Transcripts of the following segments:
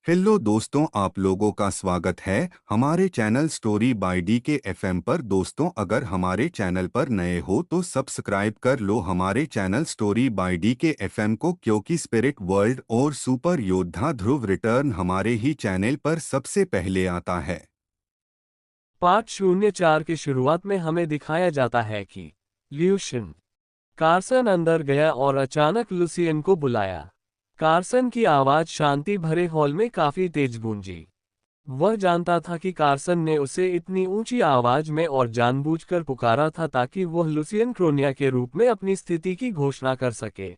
Hello दोस्तों, आप लोगों का स्वागत है हमारे चैनल स्टोरी बाय डी के एफएम पर। दोस्तों, अगर हमारे चैनल पर नए हो तो सब्सक्राइब कर लो हमारे चैनल स्टोरी बाय डी के एफएम को, क्योंकि स्पिरिट वर्ल्ड और सुपर योद्धा ध्रुव रिटर्न हमारे ही चैनल पर सबसे पहले आता है। पार्ट 04 की शुरुआत में हमें दिखाया जाता है कि ल्यूशियन कार्सन अंदर गया और अचानक लुसियन को बुलाया। कार्सन की आवाज शांति भरे हॉल में काफी तेज गूंजी। वह जानता था कि कार्सन ने उसे इतनी ऊंची आवाज में और जानबूझकर पुकारा था ताकि वह लुसियन क्रोनिया के रूप में अपनी स्थिति की घोषणा कर सके।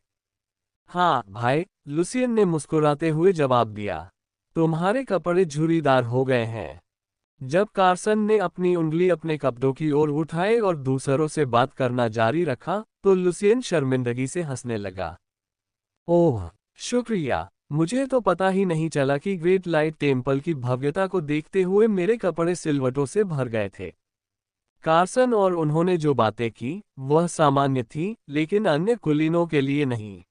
हाँ भाई, लुसियन ने मुस्कुराते हुए जवाब दिया। तुम्हारे कपड़े झुर्रीदार हो गए हैं। जब कार्सन ने अपनी उंगली अपने कपड़ों की ओर उठाए और दूसरों से बात करना जारी रखा, तो लुसियन शर्मिंदगी से हंसने लगा। ओह, शुक्रिया। मुझे तो पता ही नहीं चला कि ग्रेट लाइट टेम्पल की भव्यता को देखते हुए मेरे कपड़े सिलवटों से भर गए थे। कार्सन और उन्होंने जो बातें की, वह सामान्य थी, लेकिन अन्य कुलीनों के लिए नहीं।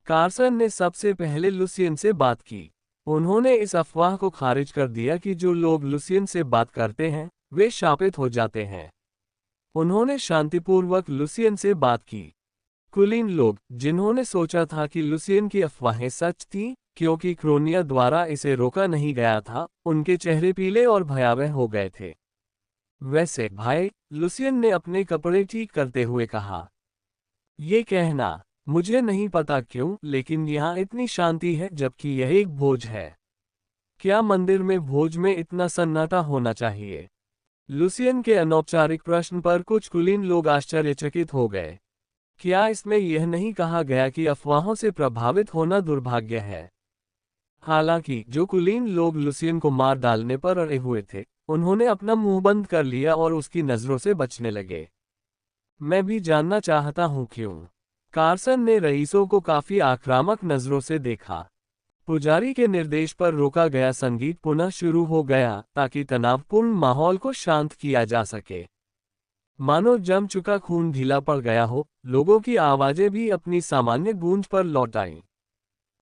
कार्सन ने सबसे पहले लुसियन से बात की। उन्होंने इस अफवाह को खारिज कर दिया कि जो लोग लुसियन से बात करते हैं, वे शापित हो जाते हैं। उन्होंने शांतिपूर्वक लुसियन से बात की। कुलीन लोग, जिन्होंने सोचा था कि लुसियन की अफवाहें सच थीं, क्योंकि क्रोनिया द्वारा इसे रोका नहीं गया था, उनके चेहरे पीले और भयावह हो गए थे। वैसे भाई, लुसियन ने अपने कपड़े ठीक करते हुए कहा, ये कहना, मुझे नहीं पता क्यों, लेकिन यहाँ इतनी शांति है जबकि यह एक भोज है। क्या मंदिर में भोज में इतना सन्नाटा होना चाहिए? लुसियन के अनौपचारिक प्रश्न पर कुछ कुलीन लोग आश्चर्यचकित हो गए। क्या इसमें यह नहीं कहा गया कि अफवाहों से प्रभावित होना दुर्भाग्य है? हालांकि जो कुलीन लोग लुसियन को मार डालने पर अड़े हुए थे, उन्होंने अपना मुंह बंद कर लिया और उसकी नजरों से बचने लगे। मैं भी जानना चाहता हूं क्यों। कार्सन ने रईसों को काफी आक्रामक नजरों से देखा। पुजारी के निर्देश पर रोका गया संगीत पुनः शुरू हो गया ताकि तनावपूर्ण माहौल को शांत किया जा सके। मानो जम चुका खून ढीला पड़ गया हो, लोगों की आवाजें भी अपनी सामान्य गूंज पर लौट आईं।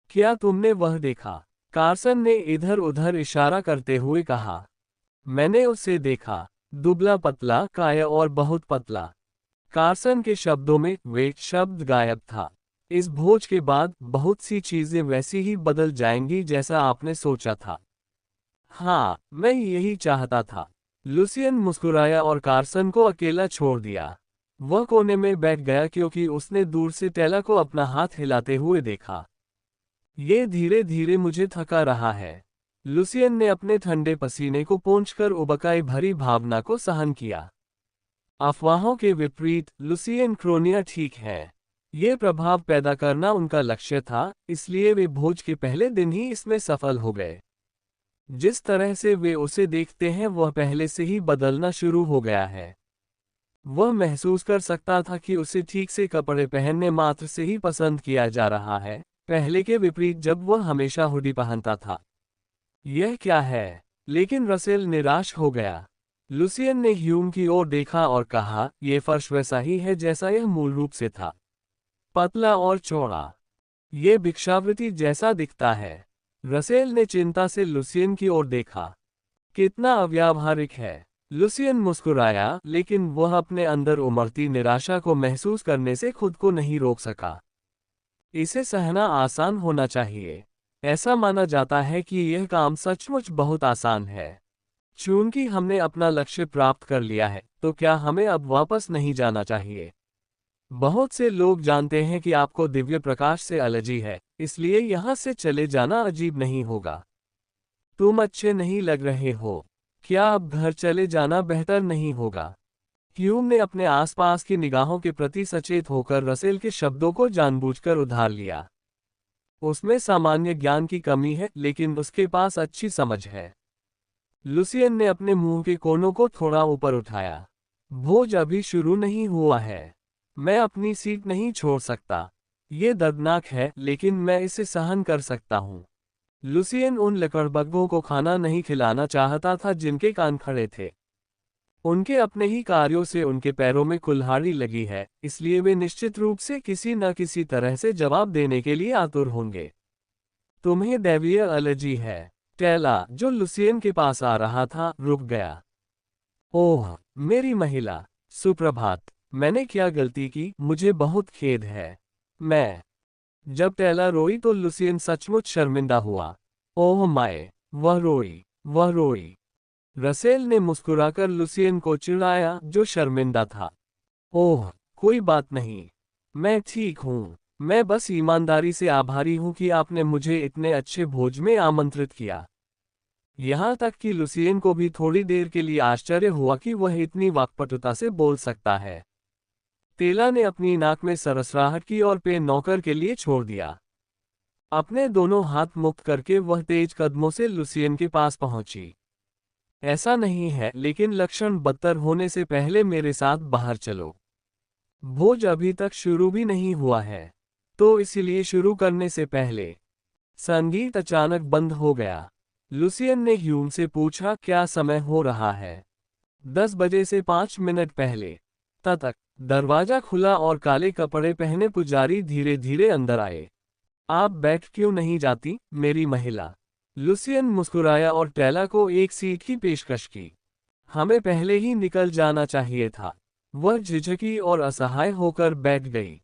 क्या तुमने वह देखा? कार्सन ने इधर उधर इशारा करते हुए कहा। मैंने उसे देखा। दुबला पतला काया और बहुत पतला। कार्सन के शब्दों में वे शब्द गायब था। इस भोज के बाद बहुत सी चीजें वैसी ही बदल जाएंगी जैसा आपने सोचा था। हाँ, मैं यही चाहता था। लुसियन मुस्कुराया और कार्सन को अकेला छोड़ दिया। वह कोने में बैठ गया क्योंकि उसने दूर से टेला को अपना हाथ हिलाते हुए देखा। ये धीरे धीरे मुझे थका रहा है। लुसियन ने अपने ठंडे पसीने को पोंछकर उबकाई भरी भावना को सहन किया। अफवाहों के विपरीत, लुसियन क्रोनिया ठीक है। ये प्रभाव पैदा करना उनका लक्ष्य था, इसलिए वे भोज के पहले दिन ही इसमें सफल हो गए। जिस तरह से वे उसे देखते हैं वह पहले से ही बदलना शुरू हो गया है। वह महसूस कर सकता था कि उसे ठीक से कपड़े पहनने मात्र से ही पसंद किया जा रहा है, पहले के विपरीत जब वह हमेशा हुडी पहनता था। यह क्या है? लेकिन रसेल निराश हो गया। लुसियन ने ह्यूम की ओर देखा और कहा, यह फर्श वैसा ही है जैसा यह मूल रूप से था। पतला और चौड़ा। ये भिक्षावृत्ति जैसा दिखता है। रसेल ने चिंता से लुसियन की ओर देखा। कितना अव्यावहारिक है। लुसियन मुस्कुराया, लेकिन वह अपने अंदर उमड़ती निराशा को महसूस करने से खुद को नहीं रोक सका। इसे सहना आसान होना चाहिए। ऐसा माना जाता है कि यह काम सचमुच बहुत आसान है। चूंकि हमने अपना लक्ष्य प्राप्त कर लिया है, तो क्या हमें अब वापस नहीं जाना चाहिए? बहुत से लोग जानते हैं कि आपको दिव्य प्रकाश से एलर्जी है, इसलिए यहाँ से चले जाना अजीब नहीं होगा। तुम अच्छे नहीं लग रहे हो। क्या अब घर चले जाना बेहतर नहीं होगा? ह्यूम ने अपने आसपास की निगाहों के प्रति सचेत होकर रसेल के शब्दों को जानबूझकर उधार लिया। उसमें सामान्य ज्ञान की कमी है, लेकिन उसके पास अच्छी समझ है। लुसियन ने अपने मुंह के कोनों को थोड़ा ऊपर उठाया। भोज अभी शुरू नहीं हुआ है। मैं अपनी सीट नहीं छोड़ सकता। ये दर्दनाक है, लेकिन मैं इसे सहन कर सकता हूँ। लुसियन उन लकड़बग्घों को खाना नहीं खिलाना चाहता था जिनके कान खड़े थे। उनके अपने ही कार्यों से उनके पैरों में कुल्हाड़ी लगी है, इसलिए वे निश्चित रूप से किसी न किसी तरह से जवाब देने के लिए आतुर होंगे। तुम्हें दैवीय एलर्जी है। टेला, जो लुसियन के पास आ रहा था, रुक गया। ओह, मेरी महिला। सुप्रभात। मैंने क्या गलती की? मुझे बहुत खेद है। मैं। जब टेला रोई तो लुसियन सचमुच शर्मिंदा हुआ। ओह माय, वह रोई। रसेल ने मुस्कुराकर लुसियन को चिढ़ाया, जो शर्मिंदा था। ओह, कोई बात नहीं। मैं ठीक हूँ। मैं बस ईमानदारी से आभारी हूँ कि आपने मुझे इतने अच्छे भोज में आमंत्रित किया। यहाँ तक कि लुसियन को भी थोड़ी देर के लिए आश्चर्य हुआ कि वह इतनी वाक्पटुता से बोल सकता है। टेला ने अपनी नाक में सरसराहट की और पेन नौकर के लिए छोड़ दिया। अपने दोनों हाथ मुक्त करके वह तेज कदमों से लुसियन के पास पहुंची। ऐसा नहीं है, लेकिन लक्षण बदतर होने से पहले मेरे साथ बाहर चलो। भोज अभी तक शुरू भी नहीं हुआ है, तो इसीलिए शुरू करने से पहले। संगीत अचानक बंद हो गया। लुसियन ने ह्यूम से पूछा, क्या समय हो रहा है? 10 बजे से 5 मिनट पहले। तक दरवाजा खुला और काले कपड़े पहने पुजारी धीरे धीरे अंदर आए। आप बैठ क्यों नहीं जाती, मेरी महिला? लुसियन मुस्कुराया और टेला को एक सीट की पेशकश की। हमें पहले ही निकल जाना चाहिए था। वह झिझकी और असहाय होकर बैठ गई।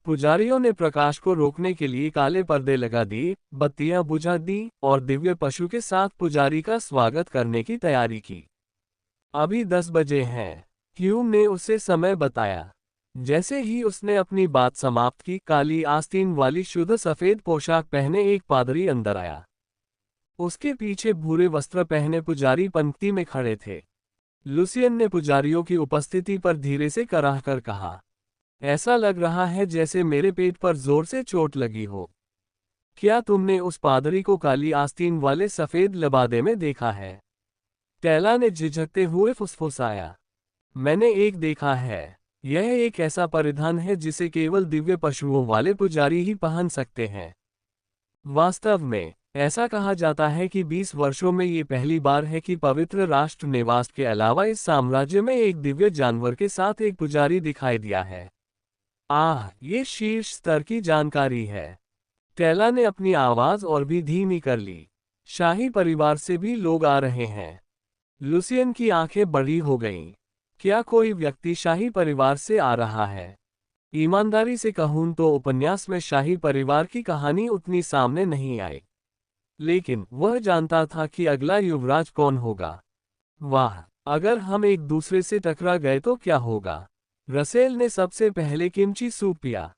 पुजारियों ने प्रकाश को रोकने के लिए काले पर्दे लगा दिए, बत्तियां बुझा दी और दिव्य पशु के साथ पुजारी का स्वागत करने की तैयारी की। अभी 10 बजे हैं, ह्यूम ने उसे समय बताया। जैसे ही उसने अपनी बात समाप्त की, काली आस्तीन वाली शुद्ध सफेद पोशाक पहने एक पादरी अंदर आया। उसके पीछे भूरे वस्त्र पहने पुजारी पंक्ति में खड़े थे। लुसियन ने पुजारियों की उपस्थिति पर धीरे से कराह कर कहा, ऐसा लग रहा है जैसे मेरे पेट पर जोर से चोट लगी हो। क्या तुमने उस पादरी को काली आस्तीन वाले सफेद लबादे में देखा है? टेला ने झिझकते हुए फुसफुसाया, मैंने एक देखा है। यह एक ऐसा परिधान है जिसे केवल दिव्य पशुओं वाले पुजारी ही पहन सकते हैं। वास्तव में, ऐसा कहा जाता है कि 20 वर्षों में ये पहली बार है कि पवित्र राष्ट्र निवास के अलावा इस साम्राज्य में एक दिव्य जानवर के साथ एक पुजारी दिखाई दिया है। ये शीर्ष स्तर की जानकारी है। टेला ने अपनी आवाज और भी धीमी कर ली। शाही परिवार से भी लोग आ रहे हैं। लुसियन की आंखें बड़ी हो गईं। क्या कोई व्यक्ति शाही परिवार से आ रहा है? ईमानदारी से कहूं तो उपन्यास में शाही परिवार की कहानी उतनी सामने नहीं आई, लेकिन वह जानता था कि अगला युवराज कौन होगा। वाह, अगर हम एक दूसरे से टकरा गए तो क्या होगा? रसेल ने सबसे पहले किमची सूप पिया।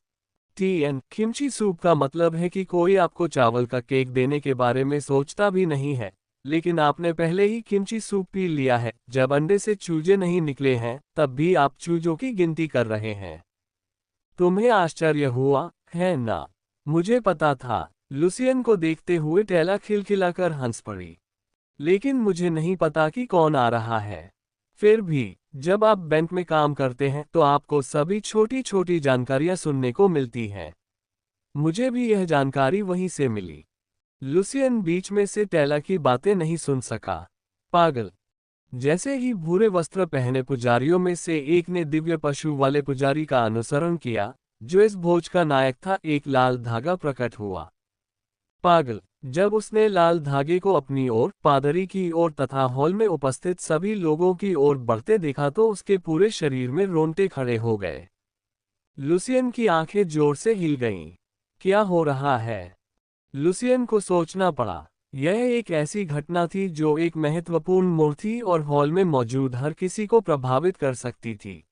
किमची सूप का मतलब है कि कोई आपको चावल का केक देने के बारे में सोचता भी नहीं है, लेकिन आपने पहले ही किमची सूप पी लिया है। जब अंडे से चूजे नहीं निकले हैं, तब भी आप चूजों की गिनती कर रहे हैं। तुम्हें आश्चर्य हुआ, है ना? मुझे पता था। लुसियन को देखते हुए टेला खिलखिलाकर हंस पड़ी। लेकिन मुझे नहीं पता कि कौन आ रहा है। फिर भी, जब आप बैंक में काम करते हैं तो आपको सभी छोटी छोटी जानकारियां सुनने को मिलती हैं। मुझे भी यह जानकारी वहीं से मिली। लुसियन बीच में से टेला की बातें नहीं सुन सका। पागल। जैसे ही भूरे वस्त्र पहने पुजारियों में से एक ने दिव्य पशु वाले पुजारी का अनुसरण किया, जो इस भोज का नायक था, एक लाल धागा प्रकट हुआ। पागल। जब उसने लाल धागे को अपनी ओर, पादरी की ओर तथा हॉल में उपस्थित सभी लोगों की ओर बढ़ते देखा तो उसके पूरे शरीर में रोंगटे खड़े हो गए। लुसियन की आंखें जोर से हिल गईं। क्या हो रहा है? लुसियन को सोचना पड़ा। यह एक ऐसी घटना थी जो एक महत्वपूर्ण मोड़ थी और हॉल में मौजूद हर किसी को प्रभावित कर सकती थी।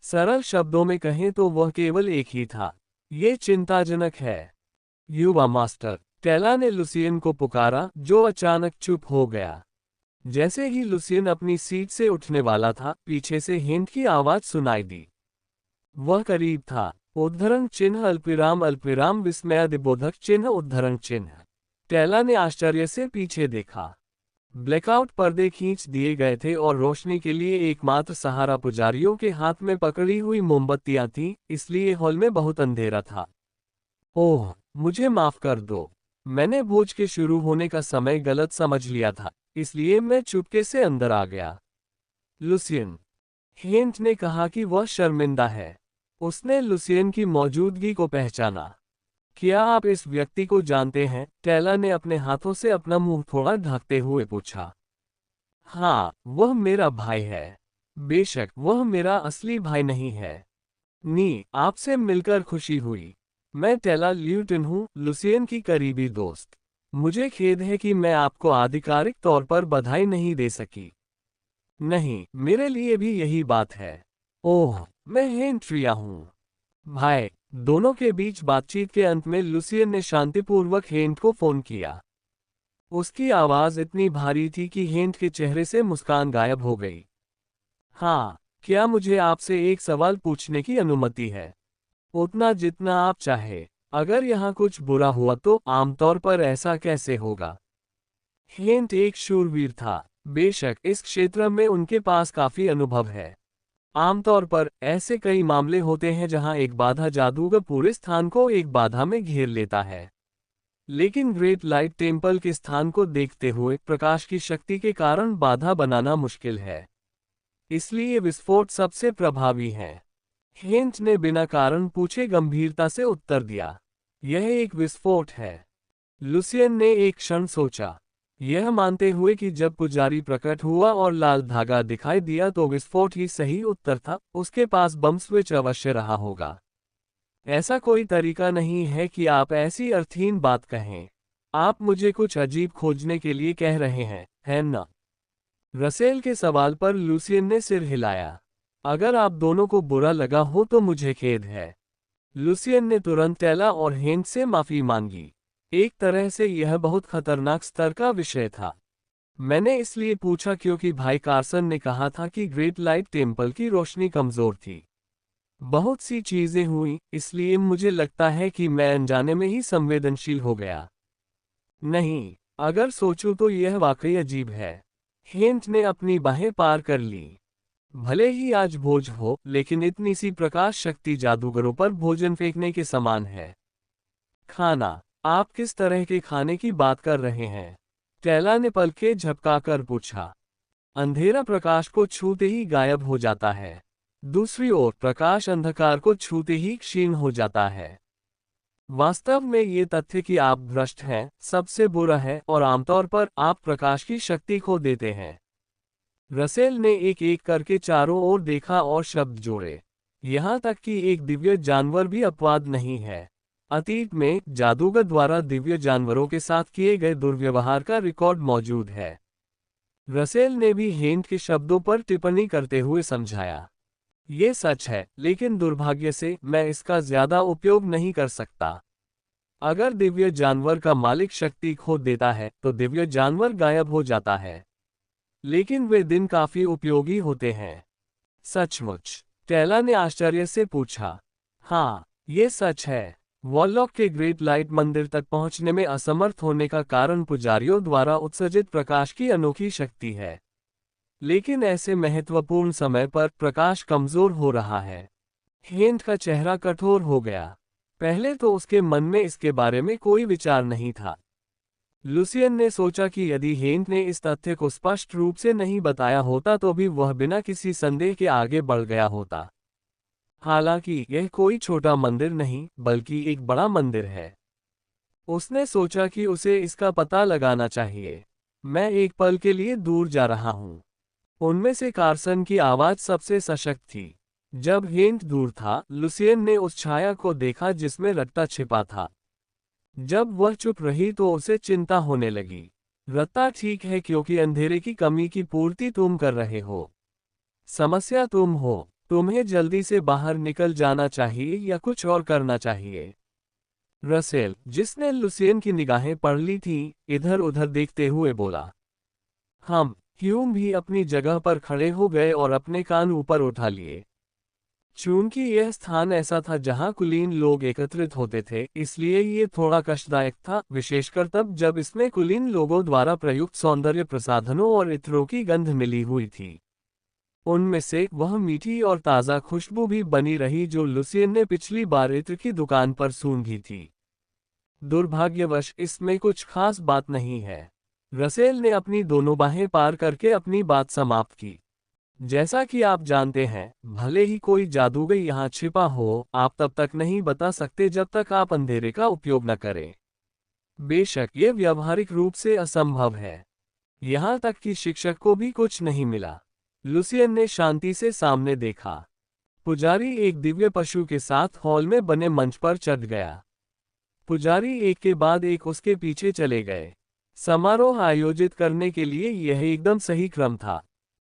सरल शब्दों में कहें तो वह केवल एक ही था। ये चिंताजनक है। युवा मास्टर। टेला ने लुसियन को पुकारा, जो अचानक चुप हो गया। जैसे ही लुसियन अपनी सीट से उठने वाला था, पीछे से हिंट की आवाज सुनाई दी। वह करीब था। उद्धरण चिन्ह अल्पविराम अल्पविराम विस्मयादिबोधक चिन्ह उद्धरण चिन्ह। टेला ने आश्चर्य से पीछे देखा। ब्लैकआउट पर्दे खींच दिए गए थे और रोशनी के लिए एकमात्र सहारा पुजारियों के हाथ में पकड़ी हुई मोमबत्तियां थीं, इसलिए हॉल में बहुत अंधेरा था। ओह, मुझे माफ कर दो। मैंने भोज के शुरू होने का समय गलत समझ लिया था, इसलिए मैं चुपके से अंदर आ गया। लुसियन। हिंट ने कहा कि वह शर्मिंदा है। उसने लुसियन की मौजूदगी को पहचाना। क्या आप इस व्यक्ति को जानते हैं? टेला ने अपने हाथों से अपना मुंह थोड़ा ढकते हुए पूछा। हाँ, वह मेरा भाई है। बेशक वह मेरा असली भाई नहीं है। नी, आपसे मिलकर खुशी हुई। मैं टेला ल्यूटन हूँ, लुसियन की करीबी दोस्त। मुझे खेद है कि मैं आपको आधिकारिक तौर पर बधाई नहीं दे सकी। नहीं, मेरे लिए भी यही बात है। ओह, मैं हेनट्रिया हूँ। भाई, दोनों के बीच बातचीत के अंत में लुसियन ने शांतिपूर्वक हेंट को फोन किया। उसकी आवाज इतनी भारी थी कि हेंट के चेहरे से मुस्कान गायब हो गई। हाँ, क्या मुझे आपसे एक सवाल पूछने की अनुमति है? उतना जितना आप चाहे। अगर यहाँ कुछ बुरा हुआ तो आमतौर पर ऐसा कैसे होगा? हेंट एक शूरवीर था। बेशक इस क्षेत्र में उनके पास काफी अनुभव है। आमतौर पर ऐसे कई मामले होते हैं जहां एक बाधा जादूगर पूरे स्थान को एक बाधा में घेर लेता है। लेकिन ग्रेट लाइट टेम्पल के स्थान को देखते हुए प्रकाश की शक्ति के कारण बाधा बनाना मुश्किल है। इसलिए विस्फोट सबसे प्रभावी है। हेंट ने बिना कारण पूछे गंभीरता से उत्तर दिया। यह एक विस्फोट है। लुसियन ने एक क्षण सोचा, यह मानते हुए कि जब पुजारी प्रकट हुआ और लाल धागा दिखाई दिया तो विस्फोट ही सही उत्तर था। उसके पास बम स्विच अवश्य रहा होगा। ऐसा कोई तरीका नहीं है कि आप ऐसी अर्थहीन बात कहें। आप मुझे कुछ अजीब खोजने के लिए कह रहे हैं, है ना? रसेल के सवाल पर लुसियन ने सिर हिलाया। अगर आप दोनों को बुरा लगा हो तो मुझे खेद है। लुसियन ने तुरंत टेला और हेंट से माफी मांगी। एक तरह से यह बहुत खतरनाक स्तर का विषय था। मैंने इसलिए पूछा क्योंकि भाई कार्सन ने कहा था कि ग्रेट लाइट टेम्पल की रोशनी कमजोर थी। बहुत सी चीजें हुई, इसलिए मुझे लगता है कि मैं अनजाने में ही संवेदनशील हो गया। नहीं, अगर सोचूं तो यह वाकई अजीब है। हेंट ने अपनी बाहें पार कर ली। भले ही आज भोज हो, लेकिन इतनी सी प्रकाश शक्ति जादूगरों पर भोजन फेंकने के समान है। खाना? आप किस तरह के खाने की बात कर रहे हैं? टेला ने पलकें झपकाकर पूछा। अंधेरा प्रकाश को छूते ही गायब हो जाता है। दूसरी ओर प्रकाश अंधकार को छूते ही क्षीण हो जाता है। वास्तव में ये तथ्य कि आप भ्रष्ट हैं, सबसे बुरा है और आमतौर पर आप प्रकाश की शक्ति खो देते हैं। रसेल ने एक एक करके चारों ओर देखा और शब्द जोड़े। यहाँ तक कि एक दिव्य जानवर भी अपवाद नहीं है। अतीत में जादूगर द्वारा दिव्य जानवरों के साथ किए गए दुर्व्यवहार का रिकॉर्ड मौजूद है। रसेल ने भी हेंट के शब्दों पर टिप्पणी करते हुए समझाया। ये सच है, लेकिन दुर्भाग्य से मैं इसका ज्यादा उपयोग नहीं कर सकता। अगर दिव्य जानवर का मालिक शक्ति खो देता है तो दिव्य जानवर गायब हो जाता है। लेकिन वे दिन काफी उपयोगी होते हैं। सचमुच? टेला ने आश्चर्य से पूछा। हाँ, ये सच है। वॉलॉक के ग्रेट लाइट मंदिर तक पहुंचने में असमर्थ होने का कारण पुजारियों द्वारा उत्सर्जित प्रकाश की अनोखी शक्ति है। लेकिन ऐसे महत्वपूर्ण समय पर प्रकाश कमजोर हो रहा है। हेंट का चेहरा कठोर हो गया। पहले तो उसके मन में इसके बारे में कोई विचार नहीं था। लुसियन ने सोचा कि यदि हेंट ने इस तथ्य को स्पष्ट रूप से नहीं बताया होता तो भी वह बिना किसी संदेह के आगे बढ़ गया होता। हालांकि यह कोई छोटा मंदिर नहीं, बल्कि एक बड़ा मंदिर है। उसने सोचा कि उसे इसका पता लगाना चाहिए। मैं एक पल के लिए दूर जा रहा हूँ। उनमें से कार्सन की आवाज सबसे सशक्त थी। जब हेंट दूर था, लुसियन ने उस छाया को देखा जिसमें रत्ता छिपा था। जब वह चुप रही तो उसे चिंता होने लगी। रत्ता ठीक है क्योंकि अंधेरे की कमी की पूर्ति तुम कर रहे हो। समस्या तुम हो। तुम्हें जल्दी से बाहर निकल जाना चाहिए या कुछ और करना चाहिए। रसेल, जिसने लुसियन की निगाहें पढ़ ली थीं, इधर उधर देखते हुए बोला। हम ह्यूम भी अपनी जगह पर खड़े हो गए और अपने कान ऊपर उठा लिए। चूंकि यह स्थान ऐसा था जहां कुलीन लोग एकत्रित होते थे, इसलिए ये थोड़ा कष्टदायक था, विशेषकर तब जब इसमें कुलीन लोगों द्वारा प्रयुक्त सौंदर्य प्रसाधनों और इत्रों की गंध मिली हुई थी। उनमें से वह मीठी और ताज़ा खुशबू भी बनी रही जो लुसियन ने पिछली बार इत्र की दुकान पर सूंघी थी। दुर्भाग्यवश इसमें कुछ खास बात नहीं है। रसेल ने अपनी दोनों बाहें पार करके अपनी बात समाप्त की। जैसा कि आप जानते हैं, भले ही कोई जादूगर यहाँ छिपा हो, आप तब तक नहीं बता सकते जब तक आप अंधेरे का उपयोग न करें। बेशक ये व्यावहारिक रूप से असंभव है। यहाँ तक कि शिक्षक को भी कुछ नहीं मिला। लुसियन ने शांति से सामने देखा। पुजारी एक दिव्य पशु के साथ हॉल में बने मंच पर चढ़ गया। पुजारी एक के बाद एक उसके पीछे चले गए। समारोह आयोजित करने के लिए यह एकदम सही क्रम था।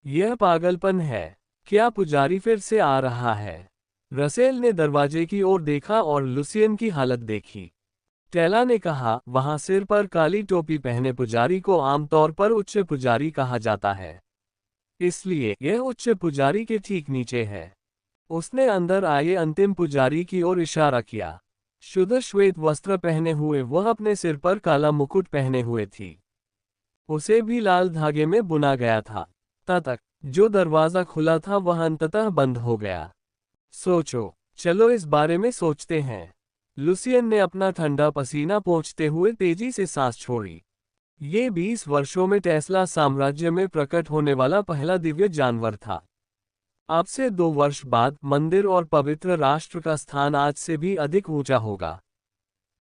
यह पागलपन है। क्या पुजारी फिर से आ रहा है? रसेल ने दरवाजे की ओर देखा और लुसियन की हालत देखी। टेला ने कहा, वहां सिर पर काली टोपी पहने पुजारी को आमतौर पर उच्च पुजारी कहा जाता है, इसलिए यह उच्च पुजारी के ठीक नीचे है। उसने अंदर आए अंतिम पुजारी की ओर इशारा किया। शुद्ध श्वेत वस्त्र पहने हुए वह अपने सिर पर काला मुकुट पहने हुए थी। उसे भी लाल धागे में बुना गया था। तब जो दरवाजा खुला था वह अंततः बंद हो गया। सोचो, चलो इस बारे में सोचते हैं। लुसियन ने अपना ठंडा पसीना पोंछते हुए तेजी से सांस छोड़ी। ये 20 वर्षों में टेस्ला साम्राज्य में प्रकट होने वाला पहला दिव्य जानवर था। अब से 2 वर्ष बाद मंदिर और पवित्र राष्ट्र का स्थान आज से भी अधिक ऊंचा होगा।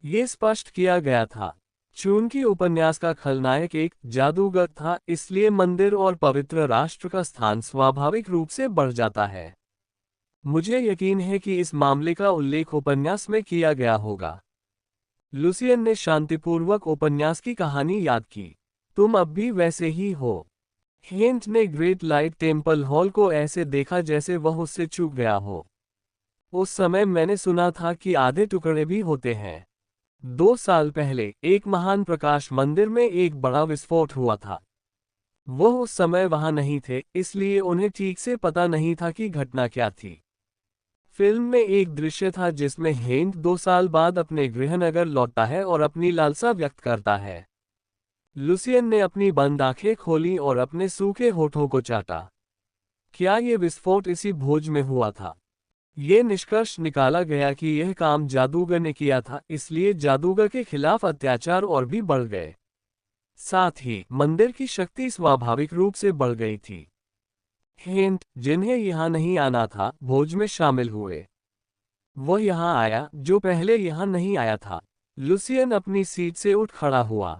ये स्पष्ट किया गया था। चूंकि उपन्यास का खलनायक एक जादूगर था, इसलिए मंदिर और पवित्र राष्ट्र का स्थान स्वाभाविक रूप से बढ़ जाता है। मुझे यकीन है कि इस मामले का उल्लेख उपन्यास में किया गया होगा। लुसियन ने शांतिपूर्वक उपन्यास की कहानी याद की। तुम अब भी वैसे ही हो। हेंट ने ग्रेट लाइट टेम्पल हॉल को ऐसे देखा जैसे वह उससे चूक गया हो। उस समय मैंने सुना था कि आधे टुकड़े भी होते हैं। 2 साल पहले एक महान प्रकाश मंदिर में एक बड़ा विस्फोट हुआ था। वह उस समय वहां नहीं थे, इसलिए उन्हें ठीक से पता नहीं था कि घटना क्या थी। फिल्म में एक दृश्य था जिसमें हेंट 2 साल बाद अपने गृहनगर लौटता है और अपनी लालसा व्यक्त करता है। लुसियन ने अपनी बंद आंखें खोली और अपने सूखे होठों को चाटा। क्या ये विस्फोट इसी भोज में हुआ था? ये निष्कर्ष निकाला गया कि यह काम जादूगर ने किया था, इसलिए जादूगर के खिलाफ अत्याचार और भी बढ़ गए। साथ ही मंदिर की शक्ति स्वाभाविक रूप से बढ़ गई थी। हेंट, जिन्हें यहाँ नहीं आना था, भोज में शामिल हुए। वह यहाँ आया जो पहले यहाँ नहीं आया था। लुसियन अपनी सीट से उठ खड़ा हुआ।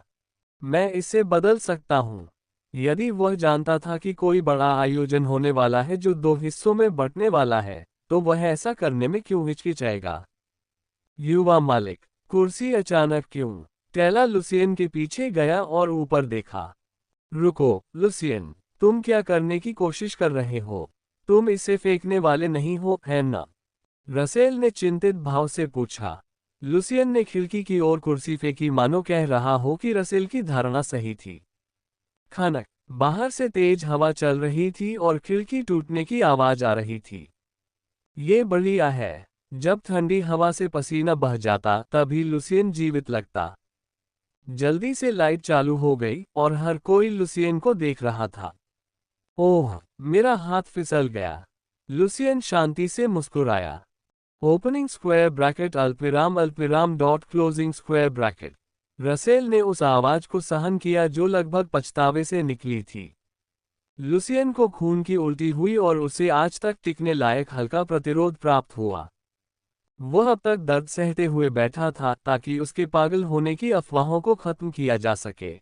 मैं इसे बदल सकता हूँ। यदि वह जानता था कि कोई बड़ा आयोजन होने वाला है जो 2 हिस्सों में बंटने वाला है, तो वह ऐसा करने में क्यों हिचकिचाएगा? युवा मालिक, कुर्सी अचानक क्यों? टेला लुसियन के पीछे गया और ऊपर देखा। रुको, लुसियन, तुम क्या करने की कोशिश कर रहे हो? तुम इसे फेंकने वाले नहीं हो, है ना? रसेल ने चिंतित भाव से पूछा। लुसियन ने खिड़की की ओर कुर्सी फेंकी, मानो कह रहा हो कि रसेल की धारणा सही थी। खनक, बाहर से तेज हवा चल रही थी और खिड़की टूटने की आवाज आ रही थी। ये बढ़िया है। जब ठंडी हवा से पसीना बह जाता तभी लुसियन जीवित लगता। जल्दी से लाइट चालू हो गई और हर कोई लुसियन को देख रहा था। ओह, मेरा हाथ फिसल गया। लुसियन शांति से मुस्कुराया। ओपनिंग स्क्वायर ब्रैकेट अल्पविराम dot closing square bracket. Russell ने उस आवाज को सहन किया जो लगभग पछतावे से निकली थी। लुसियन को खून की उल्टी हुई और उसे आज तक टिकने लायक हल्का प्रतिरोध प्राप्त हुआ। वह अब तक दर्द सहते हुए बैठा था ताकि उसके पागल होने की अफवाहों को खत्म किया जा सके।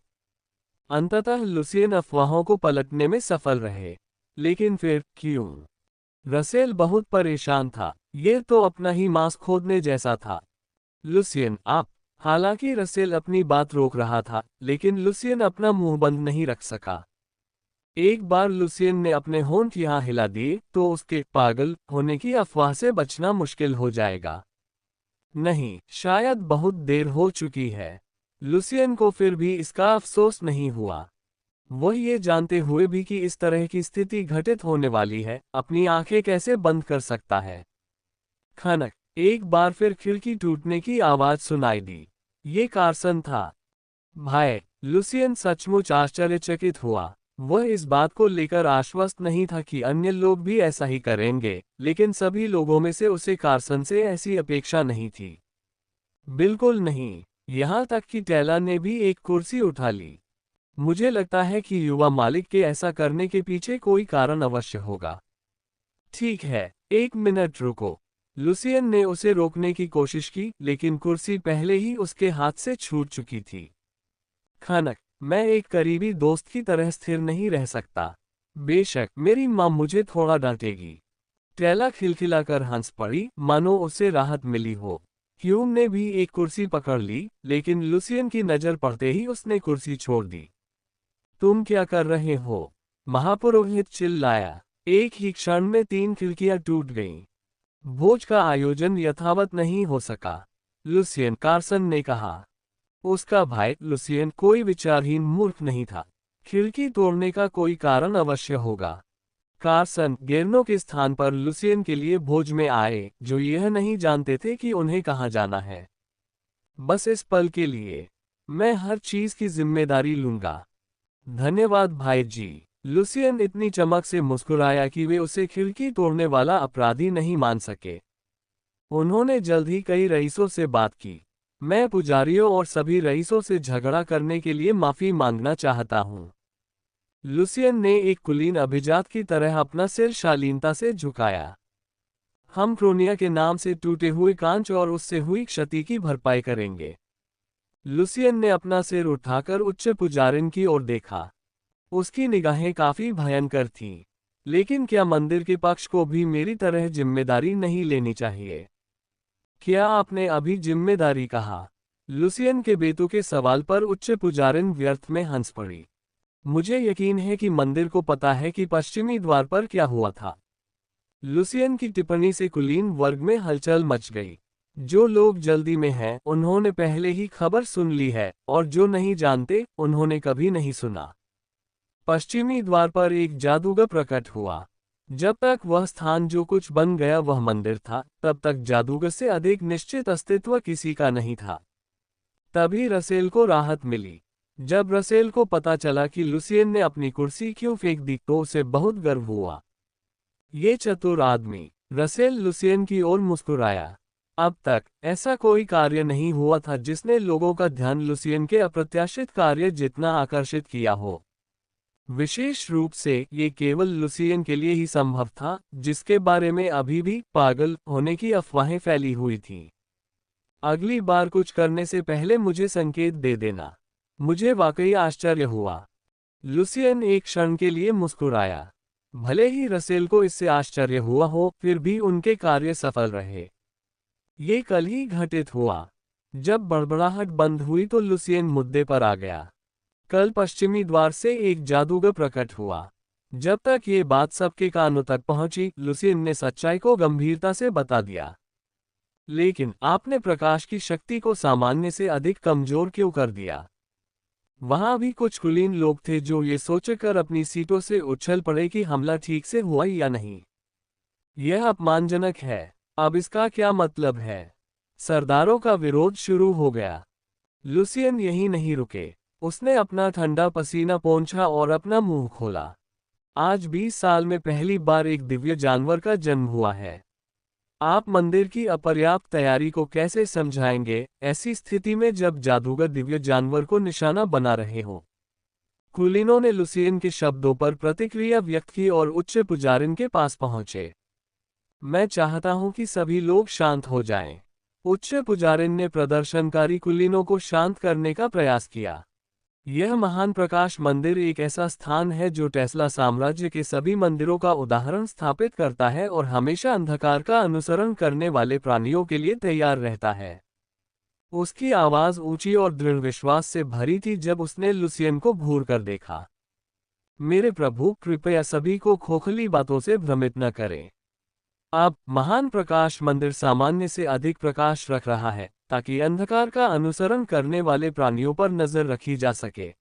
अंततः लुसियन अफवाहों को पलटने में सफल रहे। लेकिन फिर क्यों? रसेल बहुत परेशान था। यह तो अपना ही मांस खोदने जैसा था। लुसियन, आप। हालांकि रसेल अपनी बात रोक रहा था, लेकिन लुसियन अपना मुंह बंद नहीं रख सका। एक बार लुसियन ने अपने होंठ यहाँ हिला दिए तो उसके पागल होने की अफवाह से बचना मुश्किल हो जाएगा। नहीं, शायद बहुत देर हो चुकी है। लुसियन को फिर भी इसका अफसोस नहीं हुआ। वह ये जानते हुए भी कि इस तरह की स्थिति घटित होने वाली है, अपनी आंखें कैसे बंद कर सकता है। खनक, एक बार फिर खिड़की टूटने की आवाज सुनाई दी। ये कार्सन था। भाई, लुसियन सचमुच आश्चर्यचकित हुआ। वह इस बात को लेकर आश्वस्त नहीं था कि अन्य लोग भी ऐसा ही करेंगे, लेकिन सभी लोगों में से उसे कार्सन से ऐसी अपेक्षा नहीं थी। बिल्कुल नहीं। यहाँ तक कि टेला ने भी एक कुर्सी उठा ली। मुझे लगता है कि युवा मालिक के ऐसा करने के पीछे कोई कारण अवश्य होगा। ठीक है, 1 मिनट रुको। लुसियन ने उसे रोकने की कोशिश की, लेकिन कुर्सी पहले ही उसके हाथ से छूट चुकी थी। खनक, मैं एक करीबी दोस्त की तरह स्थिर नहीं रह सकता। बेशक मेरी माँ मुझे थोड़ा डांटेगी। टेला खिलखिलाकर हंस पड़ी, मानो उसे राहत मिली हो। ह्यूम ने भी एक कुर्सी पकड़ ली, लेकिन लुसियन की नजर पड़ते ही उसने कुर्सी छोड़ दी। तुम क्या कर रहे हो? महापुरोहित चिल्लाया। एक ही क्षण में 3 खिड़कियां टूट गईं। भोज का आयोजन यथावत नहीं हो सका, लुसियन कार्सन ने कहा। उसका भाई लुसियन कोई विचारहीन मूर्ख नहीं था। खिड़की तोड़ने का कोई कारण अवश्य होगा। कार्सन गेरनो के स्थान पर लुसियन के लिए भोज में आए, जो यह नहीं जानते थे कि उन्हें कहाँ जाना है। बस इस पल के लिए मैं हर चीज की जिम्मेदारी लूंगा। धन्यवाद भाई जी। लुसियन इतनी चमक से मुस्कुराया कि वे उसे खिड़की तोड़ने वाला अपराधी नहीं मान सके। उन्होंने जल्द ही कई रईसों से बात की। मैं पुजारियों और सभी रईसों से झगड़ा करने के लिए माफी मांगना चाहता हूँ। लुसियन ने एक कुलीन अभिजात की तरह अपना सिर शालीनता से झुकाया। हम क्रोनिया के नाम से टूटे हुए कांच और उससे हुई क्षति की भरपाई करेंगे। लुसियन ने अपना सिर उठाकर उच्च पुजारिन की ओर देखा। उसकी निगाहें काफी भयंकर थीं। लेकिन क्या मंदिर के पक्ष को भी मेरी तरह जिम्मेदारी नहीं लेनी चाहिए? क्या आपने अभी जिम्मेदारी कहा? लुसियन के बेतुके सवाल पर उच्च पुजारिन व्यर्थ में हंस पड़ी। मुझे यकीन है कि मंदिर को पता है कि पश्चिमी द्वार पर क्या हुआ था। लुसियन की टिप्पणी से कुलीन वर्ग में हलचल मच गई। जो लोग जल्दी में हैं, उन्होंने पहले ही खबर सुन ली है, और जो नहीं जानते, उन्होंने कभी नहीं सुना। पश्चिमी द्वार पर एक जादूगर प्रकट हुआ। जब तक वह स्थान जो कुछ बन गया वह मंदिर था, तब तक जादूगर से अधिक निश्चित अस्तित्व किसी का नहीं था। तभी रसेल को राहत मिली। जब रसेल को पता चला कि लुसियन ने अपनी कुर्सी क्यों फेंक दी, तो उसे बहुत गर्व हुआ। ये चतुर आदमी, रसेल लुसियन की ओर मुस्कुराया। अब तक ऐसा कोई कार्य नहीं हुआ था जिसने लोगों का ध्यान लुसियन के अप्रत्याशित कार्य जितना आकर्षित किया हो। विशेष रूप से ये केवल लुसियन के लिए ही संभव था, जिसके बारे में अभी भी पागल होने की अफवाहें फैली हुई थीं। अगली बार कुछ करने से पहले मुझे संकेत दे देना। मुझे वाकई आश्चर्य हुआ। लुसियन एक क्षण के लिए मुस्कुराया। भले ही रसेल को इससे आश्चर्य हुआ हो, फिर भी उनके कार्य सफल रहे। ये कल ही घटित हुआ। जब बड़बड़ाहट बंद हुई तो लुसियन मुद्दे पर आ गया। कल पश्चिमी द्वार से एक जादूगर प्रकट हुआ। जब तक ये बात सबके कानों तक पहुंची, लुसियन ने सच्चाई को गंभीरता से बता दिया। लेकिन आपने प्रकाश की शक्ति को सामान्य से अधिक कमजोर क्यों कर दिया? वहां भी कुछ कुलीन लोग थे जो ये सोचकर अपनी सीटों से उछल पड़े कि हमला ठीक से हुआ या नहीं। यह अपमानजनक है। अब इसका क्या मतलब है? सरदारों का विरोध शुरू हो गया। लुसियन यहीं नहीं रुके। उसने अपना ठंडा पसीना पोंछा और अपना मुंह खोला। आज 20 साल में पहली बार एक दिव्य जानवर का जन्म हुआ है। आप मंदिर की अपर्याप्त तैयारी को कैसे समझाएंगे, ऐसी स्थिति में जब जादूगर दिव्य जानवर को निशाना बना रहे हों? कुलीनों ने लुसियन के शब्दों पर प्रतिक्रिया व्यक्त की और उच्च पुजारिन के पास पहुंचे। मैं चाहता हूं कि सभी लोग शांत हो जाएं। उच्च पुजारिन ने प्रदर्शनकारी कुलीनों को शांत करने का प्रयास किया। यह महान प्रकाश मंदिर एक ऐसा स्थान है जो टेस्ला साम्राज्य के सभी मंदिरों का उदाहरण स्थापित करता है और हमेशा अंधकार का अनुसरण करने वाले प्राणियों के लिए तैयार रहता है। उसकी आवाज ऊंची और दृढ़ विश्वास से भरी थी जब उसने लुसियन को घूर कर देखा। मेरे प्रभु, कृपया सभी को खोखली बातों से भ्रमित न करें। अब महान प्रकाश मंदिर सामान्य से अधिक प्रकाश रख रहा है, ताकि अंधकार का अनुसरण करने वाले प्राणियों पर नजर रखी जा सके।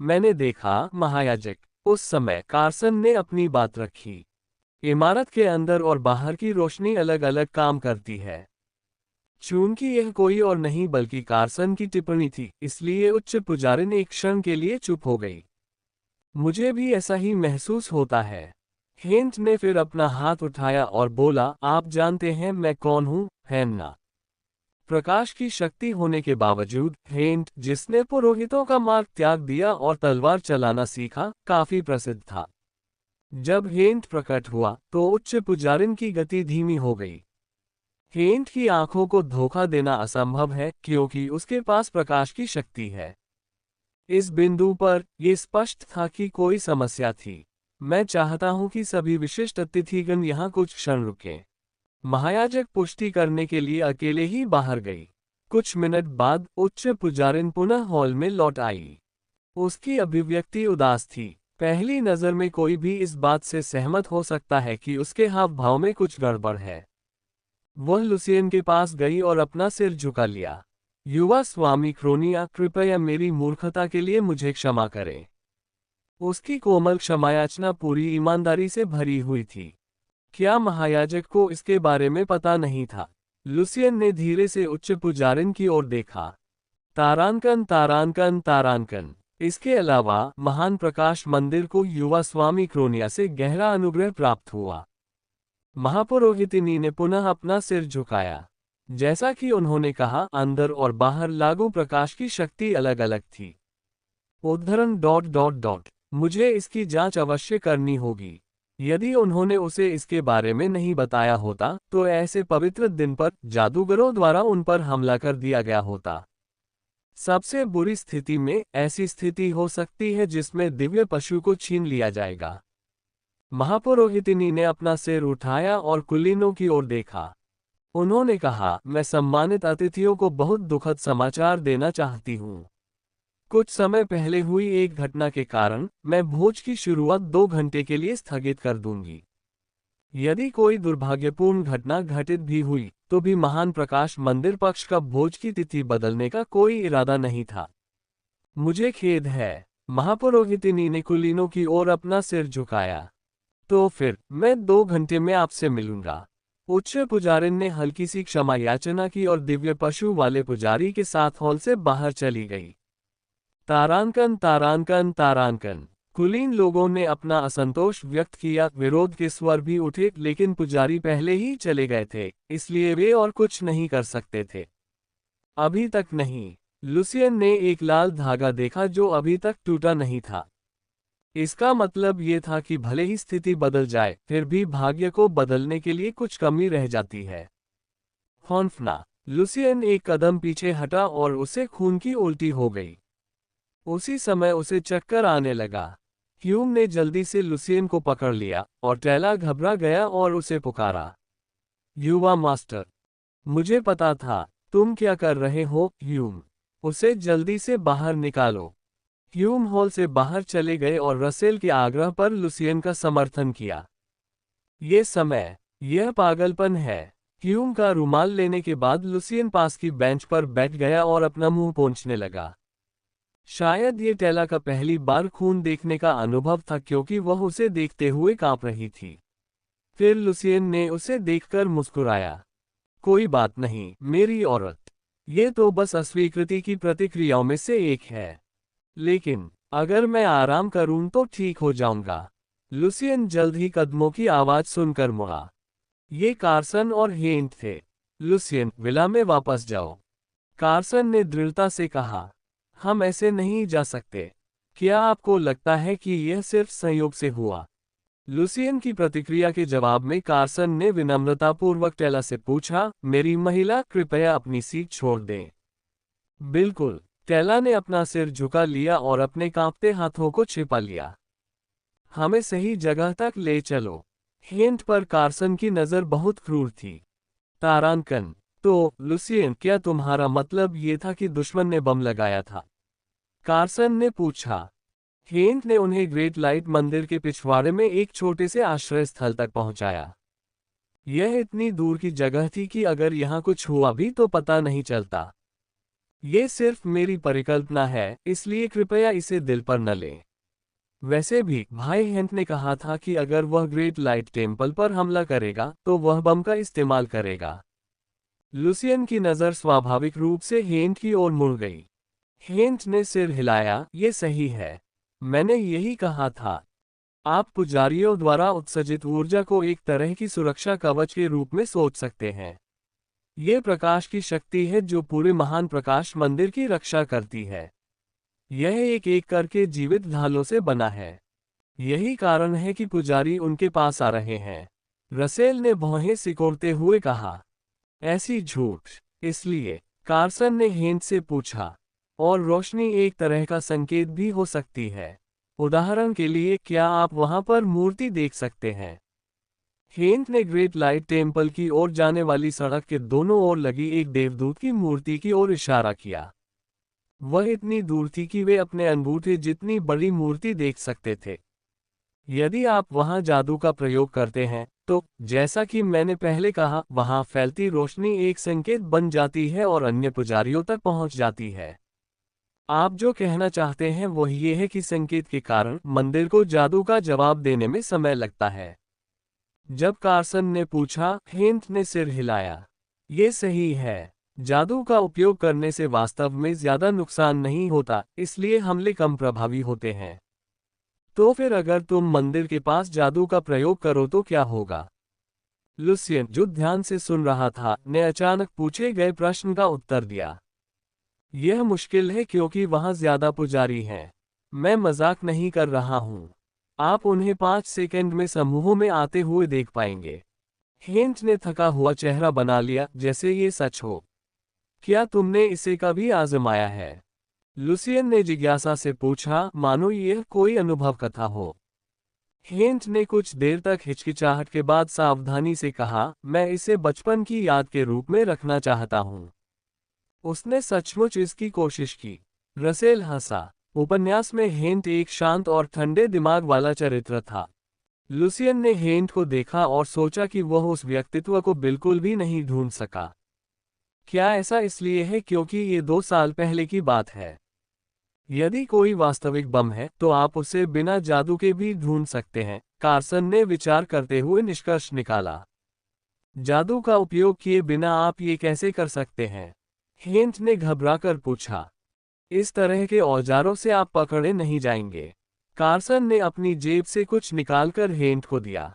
मैंने देखा, महायाजक। उस समय कार्सन ने अपनी बात रखी। इमारत के अंदर और बाहर की रोशनी अलग अलग काम करती है। चूंकि यह कोई और नहीं बल्कि कार्सन की टिप्पणी थी, इसलिए उच्च पुजारिन एक क्षण के लिए चुप हो गई। मुझे भी ऐसा ही महसूस होता है। हेंट ने फिर अपना हाथ उठाया और बोला, आप जानते हैं मैं कौन हूं, है ना? प्रकाश की शक्ति होने के बावजूद हेंट, जिसने पुरोहितों का मार्ग त्याग दिया और तलवार चलाना सीखा, काफी प्रसिद्ध था। जब हेंट प्रकट हुआ तो उच्च पुजारिन की गति धीमी हो गई। हेंट की आंखों को धोखा देना असंभव है क्योंकि उसके पास प्रकाश की शक्ति है। इस बिंदु पर यह स्पष्ट था कि कोई समस्या थी। मैं चाहता हूं कि सभी विशिष्ट अतिथिगण यहां कुछ क्षण रुकें। महायाजक पुष्टि करने के लिए अकेले ही बाहर गई। कुछ मिनट बाद उच्च पुजारिन पुनः हॉल में लौट आई। उसकी अभिव्यक्ति उदास थी। पहली नजर में कोई भी इस बात से सहमत हो सकता है कि उसके हाव भाव में कुछ गड़बड़ है। वह लुसियन के पास गई और अपना सिर झुका लिया। युवा स्वामी क्रोनिया, कृपया मेरी मूर्खता के लिए मुझे क्षमा करें। उसकी कोमल क्षमायाचना पूरी ईमानदारी से भरी हुई थी। क्या महायाजक को इसके बारे में पता नहीं था? लुसियन ने धीरे से उच्च पुजारिन की ओर देखा। तारांकन तारांकन तारांकन। इसके अलावा महान प्रकाश मंदिर को युवा स्वामी क्रोनिया से गहरा अनुग्रह प्राप्त हुआ। महापुरोहितिनी ने पुनः अपना सिर झुकाया। जैसा कि उन्होंने कहा, अंदर और बाहर लागू प्रकाश की शक्ति अलग अलग थी। उद्धरण ... मुझे इसकी जांच अवश्य करनी होगी। यदि उन्होंने उसे इसके बारे में नहीं बताया होता तो ऐसे पवित्र दिन पर जादूगरों द्वारा उन पर हमला कर दिया गया होता। सबसे बुरी स्थिति में ऐसी स्थिति हो सकती है जिसमें दिव्य पशु को छीन लिया जाएगा। महापुरोहितिनी ने अपना सिर उठाया और कुलीनों की ओर देखा। उन्होंने कहा, मैं सम्मानित अतिथियों को बहुत दुखद समाचार देना चाहती हूँ। कुछ समय पहले हुई एक घटना के कारण मैं भोज की शुरुआत 2 घंटे के लिए स्थगित कर दूंगी। यदि कोई दुर्भाग्यपूर्ण घटना घटित भी हुई तो भी महान प्रकाश मंदिर पक्ष का भोज की तिथि बदलने का कोई इरादा नहीं था। मुझे खेद है। महापुरोहितिनी ने कुलीनों की ओर अपना सिर झुकाया। तो फिर मैं 2 घंटे में आपसे मिलूंगा। उच्च पुजारिन ने हल्की सी क्षमा याचना की और दिव्य पशु वाले पुजारी के साथ हॉल से बाहर चली गई। तारांकन तारांकन तारांकन। कुलीन लोगों ने अपना असंतोष व्यक्त किया। विरोध के स्वर भी उठे, लेकिन पुजारी पहले ही चले गए थे, इसलिए वे और कुछ नहीं कर सकते थे। अभी तक नहीं। लुसियन ने एक लाल धागा देखा जो अभी तक टूटा नहीं था। इसका मतलब ये था कि भले ही स्थिति बदल जाए, फिर भी भाग्य को बदलने के लिए कुछ कमी रह जाती है। फौंफना। लुसियन एक कदम पीछे हटा और उसे खून की उल्टी हो गई। उसी समय उसे चक्कर आने लगा। ह्यूम ने जल्दी से लुसियन को पकड़ लिया और टेला घबरा गया और उसे पुकारा। युवा मास्टर, मुझे पता था। तुम क्या कर रहे हो ह्यूम? उसे जल्दी से बाहर निकालो। ह्यूम हॉल से बाहर चले गए और रसेल के आग्रह पर लुसियन का समर्थन किया। यह पागलपन है। ह्यूम का रुमाल लेने के बाद लुसियन पास की बेंच पर बैठ गया और अपना मुंह पोंछने लगा। शायद ये टेला का पहली बार खून देखने का अनुभव था क्योंकि वह उसे देखते हुए कांप रही थी। फिर लुसियन ने उसे देखकर मुस्कुराया। कोई बात नहीं मेरी औरत, ये तो बस अस्वीकृति की प्रतिक्रियाओं में से एक है। लेकिन अगर मैं आराम करूं तो ठीक हो जाऊंगा। लुसियन जल्द ही कदमों की आवाज सुनकर मुड़ा। ये कार्सन और हेंट थे। लुसियन, विला में वापस जाओ। कार्सन ने दृढ़ता से कहा। हम ऐसे नहीं जा सकते। क्या आपको लगता है कि यह सिर्फ संयोग से हुआ? लुसियन की प्रतिक्रिया के जवाब में कार्सन ने विनम्रतापूर्वक टेला से पूछा, मेरी महिला, कृपया अपनी सीट छोड़ दें। बिल्कुल। टेला ने अपना सिर झुका लिया और अपने कांपते हाथों को छिपा लिया। हमें सही जगह तक ले चलो। हेंट पर कार्सन की नजर बहुत क्रूर थी। तारांकन। तो लुसियन, क्या तुम्हारा मतलब ये था कि दुश्मन ने बम लगाया था? कार्सन ने पूछा। हेंट ने उन्हें ग्रेट लाइट मंदिर के पिछवाड़े में एक छोटे से आश्रय स्थल तक पहुंचाया। यह इतनी दूर की जगह थी कि अगर यहाँ कुछ हुआ भी तो पता नहीं चलता। ये सिर्फ मेरी परिकल्पना है, इसलिए कृपया इसे दिल पर न लें। वैसे भी भाई हेंट ने कहा था कि अगर वह ग्रेट लाइट टेम्पल पर हमला करेगा तो वह बम का इस्तेमाल करेगा। लुसियन की नज़र स्वाभाविक रूप से हेंट की ओर मुड़ गई। हेंट ने सिर हिलाया। ये सही है। मैंने यही कहा था। आप पुजारियों द्वारा उत्सर्जित ऊर्जा को एक तरह की सुरक्षा कवच के रूप में सोच सकते हैं। ये प्रकाश की शक्ति है जो पूरे महान प्रकाश मंदिर की रक्षा करती है। यह एक एक करके जीवित ढालों से बना है। यही कारण है कि पुजारी उनके पास आ रहे हैं। रसेल ने भौहें सिकोड़ते हुए कहा। ऐसी झूठ। इसलिए कार्सन ने हेंट से पूछा। और रोशनी एक तरह का संकेत भी हो सकती है। उदाहरण के लिए, क्या आप वहां पर मूर्ति देख सकते हैं? हेंट ने ग्रेट लाइट टेम्पल की ओर जाने वाली सड़क के दोनों ओर लगी एक देवदूत की मूर्ति की ओर इशारा किया। वह इतनी दूर थी कि वे अपने अंगूठे जितनी बड़ी मूर्ति देख सकते थे। यदि आप वहां जादू का प्रयोग करते हैं, तो जैसा कि मैंने पहले कहा, वहां फैलती रोशनी एक संकेत बन जाती है और अन्य पुजारियों तक पहुंच जाती है। आप जो कहना चाहते हैं वह ये है कि संकेत के कारण मंदिर को जादू का जवाब देने में समय लगता है। जब कार्सन ने पूछा, हेंट ने सिर हिलाया। ये सही है। जादू का उपयोग करने से वास्तव में ज्यादा नुकसान नहीं होता, इसलिए हमले कम प्रभावी होते हैं। तो फिर अगर तुम मंदिर के पास जादू का प्रयोग करो तो क्या होगा? लुसियन, जो ध्यान से सुन रहा था, ने अचानक पूछे गए प्रश्न का उत्तर दिया। यह मुश्किल है क्योंकि वहां ज्यादा पुजारी हैं। मैं मजाक नहीं कर रहा हूं। आप उन्हें 5 सेकंड में समूहों में आते हुए देख पाएंगे। हेंट ने थका हुआ चेहरा बना लिया, जैसे ये सच हो। क्या तुमने इसे कभी आजमाया है? लुसियन ने जिज्ञासा से पूछा, मानो यह कोई अनुभव कथा हो। हेंट ने कुछ देर तक हिचकिचाहट के बाद सावधानी से कहा, मैं इसे बचपन की याद के रूप में रखना चाहता हूं। उसने सचमुच इसकी कोशिश की। रसेल हंसा। उपन्यास में हेंट एक शांत और ठंडे दिमाग वाला चरित्र था। लुसियन ने हेंट को देखा और सोचा कि वह उस व्यक्तित्व को बिल्कुल भी नहीं ढूंढ सका। क्या ऐसा इसलिए है क्योंकि ये 2 साल पहले की बात है? यदि कोई वास्तविक बम है तो आप उसे बिना जादू के भी ढूंढ सकते हैं, कार्सन ने विचार करते हुए निष्कर्ष निकाला। जादू का उपयोग किए बिना आप ये कैसे कर सकते हैं? हेंट ने घबराकर पूछा। इस तरह के औजारों से आप पकड़े नहीं जाएंगे। कार्सन ने अपनी जेब से कुछ निकालकर हेंट को दिया।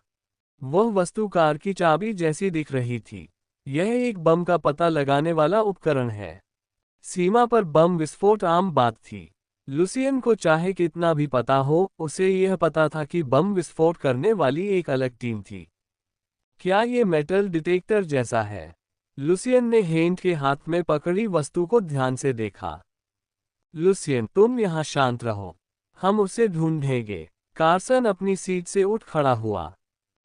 वह वस्तु कार की चाबी जैसी दिख रही थी। यह एक बम का पता लगाने वाला उपकरण है। सीमा पर बम विस्फोट आम बात थी। लुसियन को चाहे कितना भी पता हो, उसे यह पता था कि बम विस्फोट करने वाली एक अलग टीम थी। क्या ये मेटल डिटेक्टर जैसा है? लुसियन ने हेंट के हाथ में पकड़ी वस्तु को ध्यान से देखा। लुसियन, तुम यहाँ शांत रहो। हम उसे ढूंढेंगे। कार्सन अपनी सीट से उठ खड़ा हुआ।